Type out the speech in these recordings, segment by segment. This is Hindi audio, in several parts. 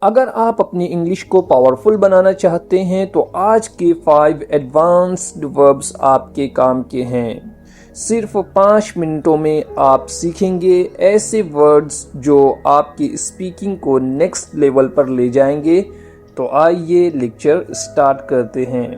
अगर आप अपनी इंग्लिश को पावरफुल बनाना चाहते हैं तो आज के 5 एडवांस्ड वर्ब्स आपके काम के हैं। सिर्फ 5 मिनटों में आप सीखेंगे ऐसे वर्ड्स जो आपकी स्पीकिंग को नेक्स्ट लेवल पर ले जाएंगे। तो आइए लेक्चर स्टार्ट करते हैं।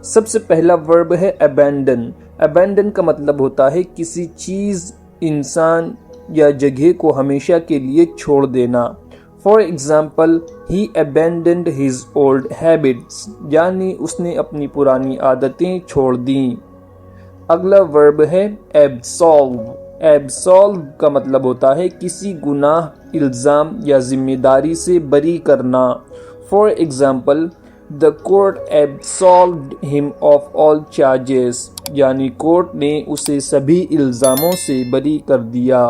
सबसे पहला वर्ब है अबैंडन। अबैंडन का मतलब होता है किसी चीज़, इंसान या जगह को हमेशा के लिए छोड़ देना। For example, he abandoned his old habits, यानी उसने अपनी पुरानी आदतें छोड़ दी। अगला वर्ब है एब्सॉल्व। एब्सॉल्व का मतलब होता है किसी गुनाह, इल्ज़ाम या जिम्मेदारी से बरी करना। For example, the court absolved him of all charges, यानी कोर्ट ने उसे सभी इल्ज़ामों से बरी कर दिया।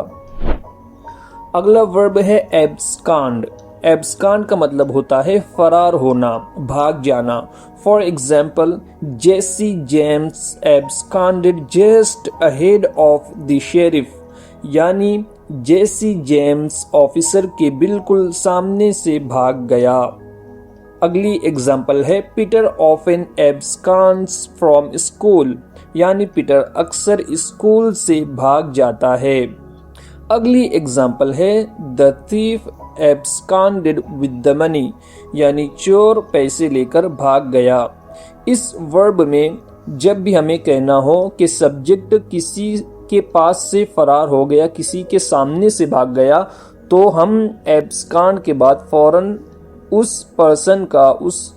अगला वर्ब है एब्सकांड। एब्सकांड का मतलब होता है फरार होना, भाग जाना। For example, Jesse James absconded just ahead of the sheriff, यानी जेसी जेम्स ऑफिसर के बिल्कुल सामने से भाग गया। अगली एग्जाम्पल है Peter often absconds from school, यानी पीटर अक्सर स्कूल से भाग जाता है। अगली एग्जाम्पल है the thief absconded with the money, यानी चोर पैसे लेकर भाग गया। इस वर्ब में जब भी हमें कहना हो कि सब्जेक्ट किसी के पास से फरार हो गया, किसी के सामने से भाग गया, तो हम एब्सकांड के बाद फौरन उस पर्सन का, उस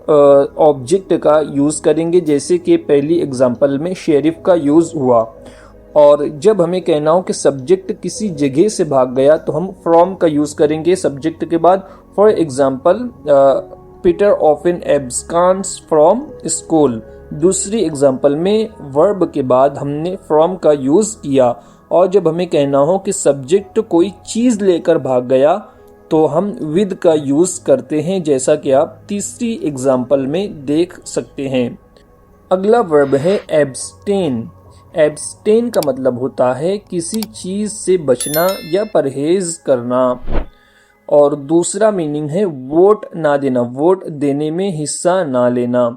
ऑब्जेक्ट का यूज करेंगे, जैसे कि पहली एग्जांपल में शेरिफ का यूज हुआ। और जब हमें कहना हो कि सब्जेक्ट किसी जगह से भाग गया, तो हम फ्रॉम का यूज करेंगे सब्जेक्ट के बाद। For example, Peter often absconds from school. दूसरी एग्जांपल में वर्ब के बाद हमने फ्रॉम का यूज किया। और जब हमें कहना हो कि सब्जेक्ट कोई चीज लेकर भाग गया, तो हम विद का यूज करते हैं, जैसा कि आप तीसरी एग्जाम्पल में देख सकते हैं। अगला वर्ब है एब्सटेन। एब्सटेन का मतलब होता है किसी चीज से बचना या परहेज करना। और दूसरा मीनिंग है वोट ना देना, वोट देने में हिस्सा ना लेना।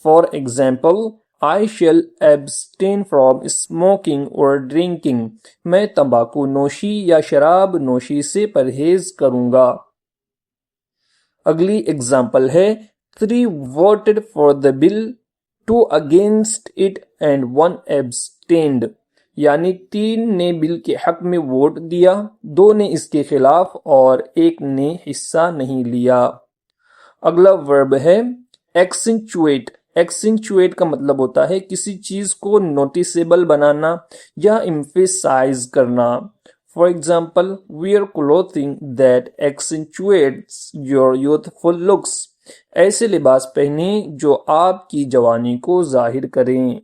For example, I shall abstain from smoking or drinking. मैं तंबाकू नोशी या शराब नोशी से परहेज करूंगा। अगली एग्जाम्पल है 3 voted for the bill, 2 against it and 1 abstained, यानी 3 ने बिल के हक में वोट दिया, 2 ने इसके खिलाफ और 1 ने हिस्सा नहीं लिया। अगला वर्ब है एक्सेंचुएट। एक्सेंचुएट का मतलब होता है किसी चीज को नोटिसेबल बनाना या एम्फेसाइज करना। For example, wear clothing that accentuates your youthful looks, ऐसे लिबास पहने जो आपकी जवानी को जाहिर करें।